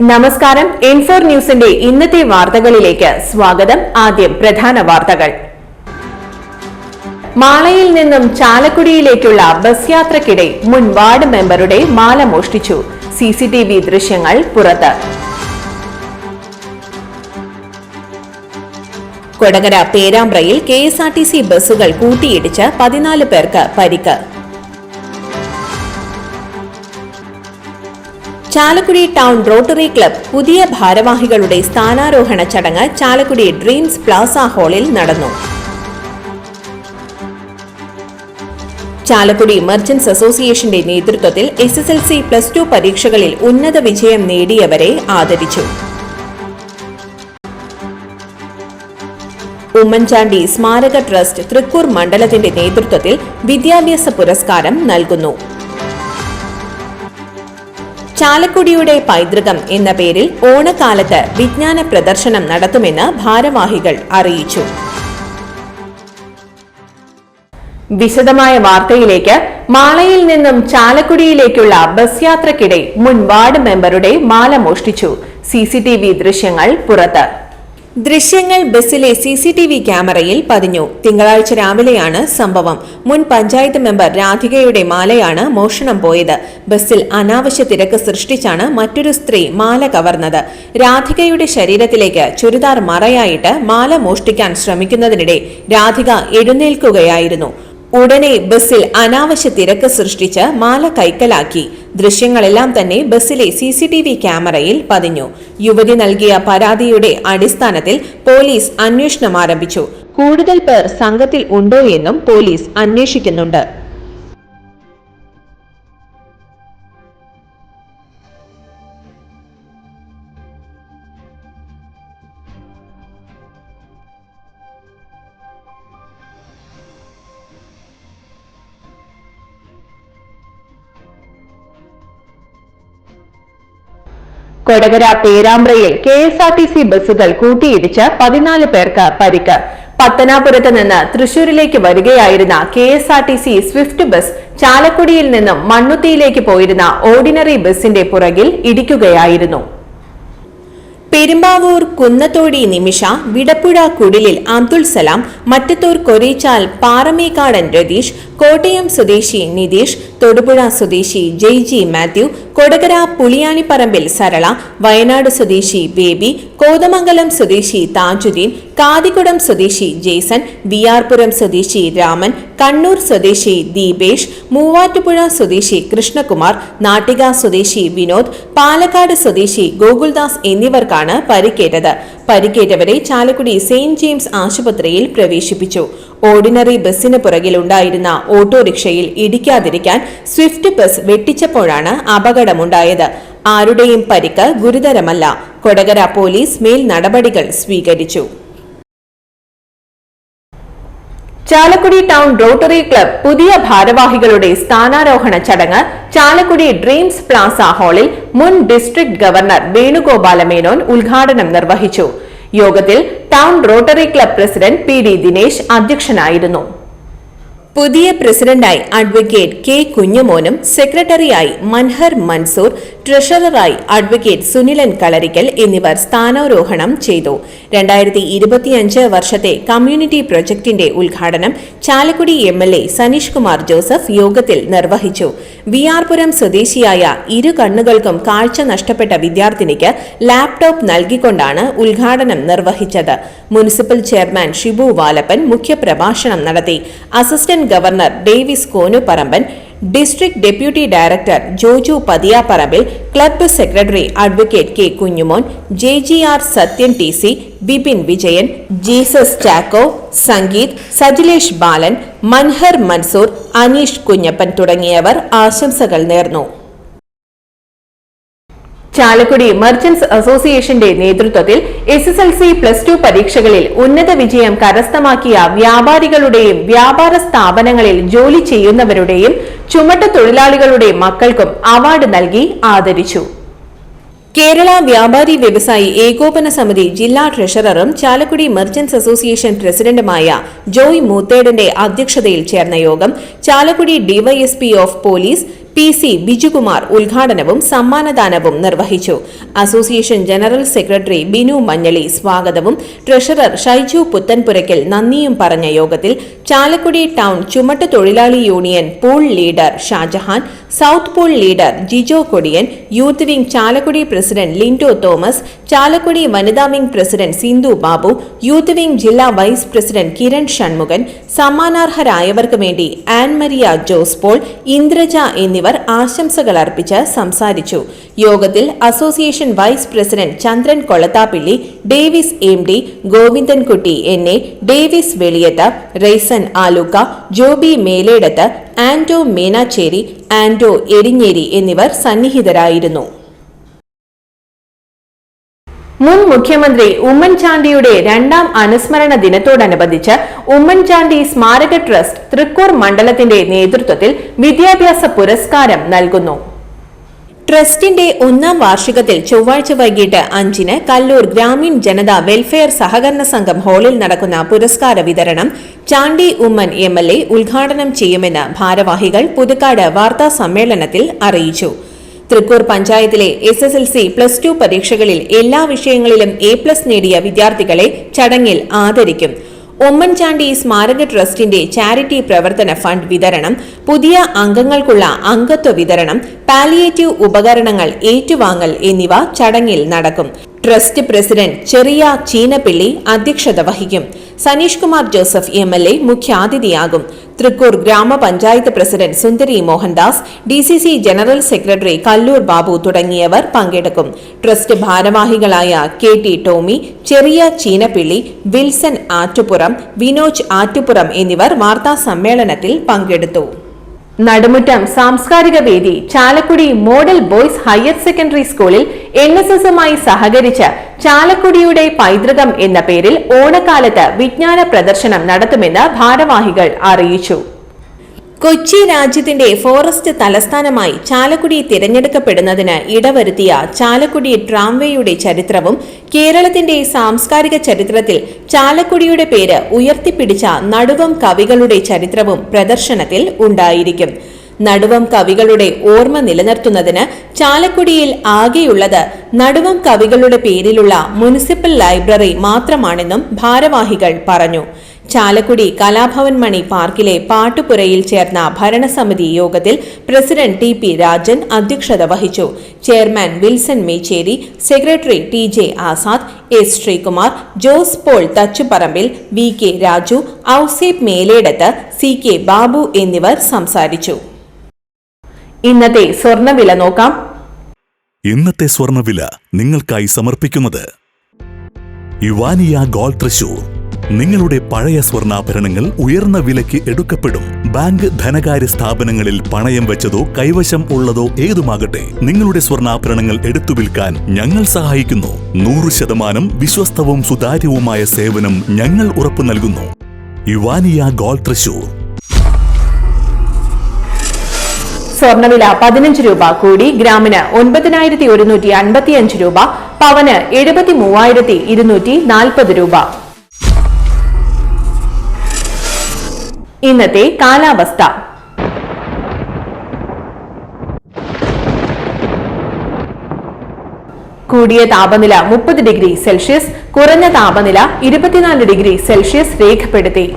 നമസ്കാരം. N4 ന്യൂസിന്റെ ഇന്നത്തെ വാർത്തകളിലേക്ക് സ്വാഗതം. ആദ്യം പ്രധാന വാർത്തകൾ. മാളയിൽ നിന്നും ചാലക്കുടിയിലേക്കുള്ള ബസ് യാത്രക്കിടെ മുൻ വാർഡ് മെമ്പറുടെ മാല മോഷ്ടിച്ചു. CCTV ദൃശ്യങ്ങൾ പുറത്ത്. കൊടകര പേരാമ്പ്രയിൽ KSRTC ബസ്സുകൾ കൂട്ടിയിടിച്ച് 14 പേർക്ക് പരിക്ക്. ചാലക്കുടി ടൗൺ റോട്ടറി ക്ലബ് പുതിയ ഭാരവാഹികളുടെ സ്ഥാനാരോഹണ ചടങ്ങ് ചാലക്കുടി ഡ്രീംസ് പ്ലാസ ഹാളിൽ നടന്നു. ചാലക്കുടി മർച്ചന്റ്സ് അസോസിയേഷന്റെ നേതൃത്വത്തിൽ SSLC +2 പരീക്ഷകളിൽ ഉന്നത വിജയം നേടിയവരെ ആദരിച്ചു. ഉമ്മൻചാണ്ടി സ്മാരക ട്രസ്റ്റ് തൃക്കൂർ മണ്ഡലത്തിന്റെ നേതൃത്വത്തിൽ വിദ്യാഭ്യാസ പുരസ്കാരം നൽകുന്നു. ചാലക്കുടിയുടെ പൈതൃകം എന്ന പേരിൽ ഓണക്കാലത്ത് വിജ്ഞാന പ്രദർശനം നടത്തുമെന്ന് ഭാരവാഹികൾ അറിയിച്ചു. വിശദമായ വാർത്തയിലേക്ക്. മാളയിൽ നിന്നും ചാലക്കുടിയിലേക്കുള്ള ബസ് യാത്രക്കിടെ മുൻ വാർഡ് മെമ്പറുടെ മാല മോഷ്ടിച്ചു. CCTV ദൃശ്യങ്ങൾ പുറത്ത്. ദൃശ്യങ്ങൾ ബസ്സിലെ CCTV ക്യാമറയിൽ പതിഞ്ഞു. തിങ്കളാഴ്ച രാവിലെയാണ് സംഭവം. മുൻ പഞ്ചായത്ത് മെമ്പർ രാധികയുടെ മാലയാണ് മോഷണം പോയത്. ബസ്സിൽ അനാവശ്യ തിരക്ക് സൃഷ്ടിച്ചാണ് മറ്റൊരു സ്ത്രീ മാല കവർന്നത്. രാധികയുടെ ശരീരത്തിലേക്ക് ചുരിദാർ മറയായിട്ട് മാല മോഷ്ടിക്കാൻ ശ്രമിക്കുന്നതിനിടെ രാധിക എഴുന്നേൽക്കുകയായിരുന്നു. ഉടനെ ബസ്സിൽ അനാവശ്യ തിരക്ക് സൃഷ്ടിച്ച് മാല കൈക്കലാക്കി. ദൃശ്യങ്ങളെല്ലാം തന്നെ ബസ്സിലെ CCTV ക്യാമറയിൽ പതിഞ്ഞു. യുവതി നൽകിയ പരാതിയുടെ അടിസ്ഥാനത്തിൽ പോലീസ് അന്വേഷണം ആരംഭിച്ചു. കൂടുതൽ പേർ സംഘത്തിൽ ഉണ്ടോ എന്നും പോലീസ് അന്വേഷിക്കുന്നുണ്ട്. കൊടകര പേരാമ്പ്രയിൽ KSRTC ബസ്സുകൾ കൂട്ടിയിടിച്ച് 14 പേർക്ക് പരിക്ക്. പത്തനാപുരത്ത് നിന്ന് തൃശൂരിലേക്ക് വരികയായിരുന്ന KSRTC സ്വിഫ്റ്റ് ബസ് ചാലക്കുടിയിൽ നിന്നും മണ്ണുത്തിയിലേക്ക് പോയിരുന്ന ഓർഡിനറി ബസിന്റെ പുറകിൽ ഇടിക്കുകയായിരുന്നു. പെരുമ്പാവൂർ കുന്നത്തോടി നിമിഷ, വിടപ്പുഴ കുടിലിൽ അബ്ദുൾ സലാം, മറ്റത്തൂർ കൊരീച്ചാൽ പാറമേക്കാടൻ രതീഷ്, കോട്ടയം സ്വദേശി നിതീഷ്, തൊടുപുഴ സ്വദേശി ജെയ്ജി മാത്യു, കൊടകര പുളിയാനിപ്പറമ്പിൽ സരള, വയനാട് സ്വദേശി ബേബി, കോതമംഗലം സ്വദേശി താജുദ്ദീൻ, കാതികുടം സ്വദേശി ജേസൺ, വിയാർപുരം സ്വദേശി രാമൻ, കണ്ണൂർ സ്വദേശി ദീപേഷ്, മൂവാറ്റുപുഴ സ്വദേശി കൃഷ്ണകുമാർ, നാട്ടിക സ്വദേശി വിനോദ്, പാലക്കാട് സ്വദേശി ഗോകുൽദാസ് എന്നിവർക്കാണ് പരിക്കേറ്റത്. പരിക്കേറ്റവരെ ചാലക്കുടി സെയിന്റ് ജെയിംസ് ആശുപത്രിയിൽ പ്രവേശിപ്പിച്ചു. ഓർഡിനറി ബസ്സിന് പുറകിലുണ്ടായിരുന്ന ഓട്ടോറിക്ഷയിൽ ഇടിക്കാതിരിക്കാൻ സ്വിഫ്റ്റ് ബസ് വെട്ടിച്ചപ്പോഴാണ് അപകടമുണ്ടായത്. ആരുടെയും പരിക്ക് ഗുരുതരമല്ല. കൊടകര പോലീസ് മേൽ നടപടികൾ സ്വീകരിച്ചു. ചാലക്കുടി ടൗൺ റോട്ടറി ക്ലബ് പുതിയ ഭാരവാഹികളുടെ സ്ഥാനാരോഹണ ചടങ്ങ് ചാലക്കുടി ഡ്രീംസ് പ്ലാസ ഹാളിൽ മുൻ ഡിസ്ട്രിക്ട് ഗവർണർ വേണുഗോപാല മേനോൻ ഉദ്ഘാടനം നിർവഹിച്ചു. യോഗത്തിൽ town rotary club president PD Dinesh അധ്യക്ഷനായിരുന്നു. പുതിയ പ്രസിഡന്റായി അഡ്വക്കേറ്റ് K കുഞ്ഞുമോനും സെക്രട്ടറിയായി മൻഹർ മൻസൂർ, ട്രഷററായി അഡ്വക്കേറ്റ് സുനിലൻ കളരിക്കൽ എന്നിവർ സ്ഥാനാരോഹണം ചെയ്തു. 2025 വർഷത്തെ കമ്മ്യൂണിറ്റി പ്രൊജക്ടിന്റെ ഉദ്ഘാടനം ചാലക്കുടി MLA സനീഷ് കുമാർ ജോസഫ് യോഗത്തിൽ നിർവഹിച്ചു. വിയാർപുരം സ്വദേശിയായ ഇരു കണ്ണുകൾക്കും കാഴ്ച നഷ്ടപ്പെട്ട വിദ്യാർത്ഥിനിക്ക് ലാപ്ടോപ്പ് നൽകിക്കൊണ്ടാണ് ഉദ്ഘാടനം നിർവഹിച്ചത്. മുനിസിപ്പൽ ചെയർമാൻ ഷിബു വാലപ്പൻ മുഖ്യപ്രഭാഷണം നടത്തി. Assistant governor Davis Konuparamban, district deputy director Joju Pathiyaparambil, club secretary advocate K Kunjumon, JGR Sathyan TC, Bipin Vijayan, Jesus Chacko, Sangeeth, Sajilesh Balan, Manhar Mansoor, Aneesh Kunjappan തുടങ്ങിയവർ ആശംസകൾ നേർന്നു. ചാലക്കുടി മർച്ചന്റ്സ് അസോസിയേഷന്റെ നേതൃത്വത്തിൽ SSLC +2 പരീക്ഷകളിൽ ഉന്നത വിജയം കരസ്ഥമാക്കിയ വ്യാപാരികളുടെയും വ്യാപാര സ്ഥാപനങ്ങളിൽ ജോലി ചെയ്യുന്നവരുടെയും ചുമട്ട് തൊഴിലാളികളുടെ മക്കൾക്കും അവാർഡ് നൽകി ആദരിച്ചു. കേരള വ്യാപാരി വ്യവസായി ഏകോപന സമിതി ജില്ലാ ട്രഷററും ചാലക്കുടി മർച്ചന്റ്സ് അസോസിയേഷൻ പ്രസിഡന്റുമായ ജോയ് മൂത്തേടന്റെ അധ്യക്ഷതയിൽ ചേർന്ന യോഗം Chalakudy DYSP of police PC Bijukumar ഉദ്ഘാടനവും സമ്മാനദാനവും നിർവഹിച്ചു. Association general secretary Binu Manjaly സ്വാഗതവും ട്രഷറർ ഷൈജു പുത്തൻപുരയ്ക്കൽ നന്ദിയും പറഞ്ഞ യോഗത്തിൽ ചാലക്കുടി ടൗൺ ചുമട്ട് തൊഴിലാളി union pool leader Shajahan, south pool leader Jijo Kodiyan, youth wing Chalakudy president Lindo Thomas, Chalakudy വനിതാ wing president Sindhu Babu, youth wing ജില്ലാ വൈസ് പ്രസിഡന്റ് കിരൺ ഷൺമുഖൻ, സമ്മാനാർഹരായവർക്ക് വേണ്ടി Ann Maria Jose Paul, Indraja എന്നിവർ ആശംസകൾ അർപ്പിച്ച് സംസാരിച്ചു. യോഗത്തിൽ association vice president Chandran Kolathappilly, Davis MD, Govindankutty NA, Davis Veliyath, Raison Aluka, Joby Meledath, Anto Menachery, Anto Erinjeri എന്നിവർ സന്നിഹിതരായിരുന്നു. മുൻ മുഖ്യമന്ത്രി ഉമ്മൻചാണ്ടിയുടെ 2ാം അനുസ്മരണ ദിനത്തോടനുബന്ധിച്ച് ഉമ്മൻചാണ്ടി സ്മാരക ട്രസ്റ്റ് തൃക്കൂർ മണ്ഡലത്തിന്റെ നേതൃത്വത്തിൽ വിദ്യാഭ്യാസ പുരസ്കാരം നൽകുന്നു. ട്രസ്റ്റിന്റെ 1ാം വാർഷികത്തിൽ ചൊവ്വാഴ്ച വൈകിട്ട് 5-ന് കല്ലൂർ ഗ്രാമീൺ ജനതാ വെൽഫെയർ സഹകരണ സംഘം ഹാളിൽ നടക്കുന്ന പുരസ്കാര വിതരണം ചാണ്ടി ഉമ്മൻ MLA ഉദ്ഘാടനം ചെയ്യുമെന്ന് ഭാരവാഹികൾ പുതുക്കാട് വാർത്താ സമ്മേളനത്തിൽ അറിയിച്ചു. തൃക്കൂർ പഞ്ചായത്തിലെ SSLC +2 പരീക്ഷകളിൽ എല്ലാ വിഷയങ്ങളിലും A+ നേടിയ വിദ്യാർത്ഥികളെ ചടങ്ങിൽ ആദരിക്കും. ഉമ്മൻചാണ്ടി സ്മാരക ട്രസ്റ്റിന്റെ ചാരിറ്റി പ്രവർത്തന ഫണ്ട് വിതരണം, പുതിയ അംഗങ്ങൾക്കുള്ള അംഗത്വ വിതരണം, പാലിയേറ്റീവ് ഉപകരണങ്ങൾ ഏറ്റുവാങ്ങൽ എന്നിവ ചടങ്ങിൽ നടക്കും. ട്രസ്റ്റ് പ്രസിഡന്റ് ചെറിയ ചീനപ്പിള്ളി അധ്യക്ഷത വഹിക്കും. സനീഷ് കുമാർ ജോസഫ് MLA മുഖ്യാതിഥിയാകും. Thrikkur gramapanchayat president Sundari Mohandas, DCC general secretary Kallur Babu തുടങ്ങിയവർ പങ്കെടുക്കും. ട്രസ്റ്റ് ഭാരവാഹികളായ KT ടോമി, ചെറിയ ചീനപ്പിള്ളി, വിൽസൺ ആറ്റുപുറം, വിനോജ് ആറ്റുപുറം എന്നിവർ വാർത്താ സമ്മേളനത്തിൽ പങ്കെടുത്തു. നടുമുറ്റം സാംസ്കാരിക വേദി Chalakudy model boys higher secondary സ്കൂളിൽ NSSുമായി സഹകരിച്ച് ചാലക്കുടിയുടെ പൈതൃകം എന്ന പേരിൽ ഓണക്കാലത്ത് വിജ്ഞാന പ്രദർശനം നടത്തുമെന്ന് ഭാരവാഹികൾ അറിയിച്ചു. കൊച്ചി രാജ്യത്തിന്റെ ഫോറസ്റ്റ് തലസ്ഥാനമായി ചാലക്കുടി തിരഞ്ഞെടുക്കപ്പെടുന്നതിന് ഇടവരുത്തിയ ചാലക്കുടി ട്രാംവേയുടെ ചരിത്രവും കേരളത്തിന്റെ സാംസ്കാരിക ചരിത്രത്തിൽ ചാലക്കുടിയുടെ പേര് ഉയർത്തിപ്പിടിച്ച നടുവം കവികളുടെ ചരിത്രവും പ്രദർശനത്തിൽ ഉണ്ടായിരിക്കും. നടുവം കവികളുടെ ഓർമ്മ നിലനിർത്തുന്നതിന് ചാലക്കുടിയിൽ ആകെയുള്ളത് നടുവം കവികളുടെ പേരിലുള്ള മുനിസിപ്പൽ ലൈബ്രറി മാത്രമാണെന്നും ഭാരവാഹികൾ പറഞ്ഞു. ചാലക്കുടി കലാഭവൻ മണി പാർക്കിലെ പാട്ടുപുരയിൽ ചേർന്ന ഭരണസമിതി യോഗത്തിൽ പ്രസിഡന്റ് TP രാജൻ അധ്യക്ഷത വഹിച്ചു. Chairman Wilson Mechery, secretary TJ Azad, S Sreekumar, Jose Paul Thachuparambil, VK Raju, Ouseph Meledath, CK Babu എന്നിവർ സംസാരിച്ചു. ഇന്നത്തെ സ്വർണ്ണവില നോക്കാം. ഇന്നത്തെ സ്വർണ്ണവില നിങ്ങൾക്കായി സമർപ്പിക്കുന്നത് ഇവാനിയ ഗോൾഡ് തൃശൂർ. നിങ്ങളുടെ പഴയ സ്വർണ്ണാഭരണങ്ങൾ ഉയർന്ന വിലയ്ക്ക് എടുക്കപ്പെടും. ബാങ്ക്, ധനകാര്യ സ്ഥാപനങ്ങളിൽ പണയം വെച്ചതോ കൈവശം ഉള്ളതോ ഏതുമാകട്ടെ, നിങ്ങളുടെ സ്വർണ്ണാഭരണങ്ങൾ എടുത്തു വിൽക്കാൻ ഞങ്ങൾ സഹായിക്കുന്നു. 100% വിശ്വസ്തവും സുതാര്യവുമായ സേവനം ഞങ്ങൾ ഉറപ്പു നൽകുന്നു. ഇവാനിയ ഗോൾഡ് തൃശൂർ. സ്വർണ്ണവില 15 രൂപ കൂടി ഗ്രാമിന് 9155 രൂപ, പവന് 73,240 രൂപ. ഇന്നത്തെ കാലാവസ്ഥ. കൂടിയ താപനില 30 ഡിഗ്രി സെൽഷ്യസ്, കുറഞ്ഞ താപനില 24 ഡിഗ്രി സെൽഷ്യസ് രേഖപ്പെടുത്തി.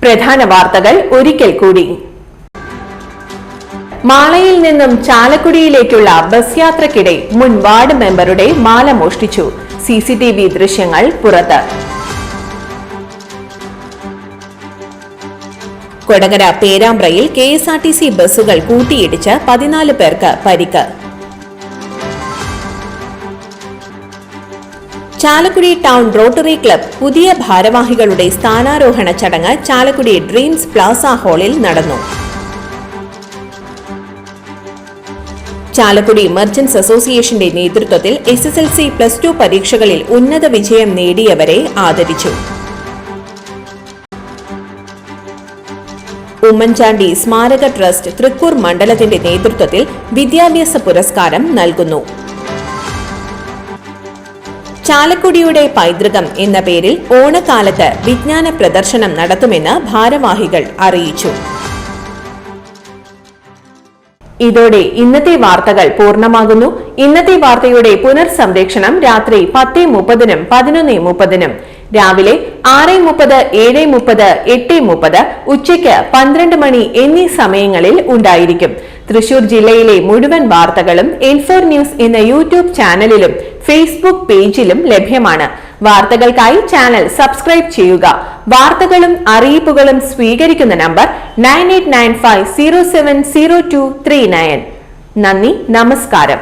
പ്രധാന വാർത്തകൾ ഒരിക്കൽ കൂടി. മാളയിൽ നിന്നും ചാലക്കുടിയിലേക്കുള്ള ബസ് യാത്രക്കിടെ മുൻ വാർഡ് മെമ്പറുടെ മാല മോഷ്ടിച്ചു. CCTV ദൃശ്യങ്ങൾ പുറത്ത്. കൊടകര പേരാമ്പ്രയിൽ KSRTC ബസ്സുകൾ കൂട്ടിയിടിച്ച് 14 പേർക്ക് പരിക്ക്. ചാലക്കുടി ടൗൺ റോട്ടറി ക്ലബ് പുതിയ ഭാരവാഹികളുടെ സ്ഥാനാരോഹണ ചടങ്ങ് ചാലക്കുടി ഡ്രീംസ് പ്ലാസ ഹാളിൽ നടന്നു. ചാലക്കുടി മെർച്ചന്റ്സ് അസോസിയേഷന്റെ നേതൃത്വത്തിൽ SSLC +2 പരീക്ഷകളിൽ ഉന്നത വിജയം നേടിയവരെ ആദരിച്ചു. ഉമ്മൻചാണ്ടി സ്മാരക ട്രസ്റ്റ് തൃക്കൂർ മണ്ഡലത്തിന്റെ നേതൃത്വത്തിൽ വിദ്യാഭ്യാസ പുരസ്കാരം നൽകുന്നു. ചാലക്കുടിയുടെ പൈതൃകം എന്ന പേരിൽ ഓണക്കാലത്ത് വിജ്ഞാന പ്രദർശനം നടത്തുമെന്ന് ഭാരവാഹികൾ അറിയിച്ചു. ഇതോടെ ഇന്നത്തെ വാർത്തകൾ പൂർണ്ണമാകുന്നു. ഇന്നത്തെ വാർത്തയുടെ പുനർസംപ്രേക്ഷണം രാത്രി 10:30-നും 11:30-നും, രാവിലെ 6:30, 7:30, 8:30, ഉച്ചയ്ക്ക് 12 മണി എന്നീ സമയങ്ങളിൽ ഉണ്ടായിരിക്കും. തൃശൂർ ജില്ലയിലെ മുഴുവൻ വാർത്തകളും N4 ന്യൂസ് എന്ന യൂട്യൂബ് ചാനലിലും ഫേസ്ബുക്ക് പേജിലും ലഭ്യമാണ്. വാർത്തകൾക്കായി ചാനൽ സബ്സ്ക്രൈബ് ചെയ്യുക. വാർത്തകളും അറിയിപ്പുകളും സ്വീകരിക്കുന്ന നമ്പർ 9895070239. നന്ദി, നമസ്കാരം.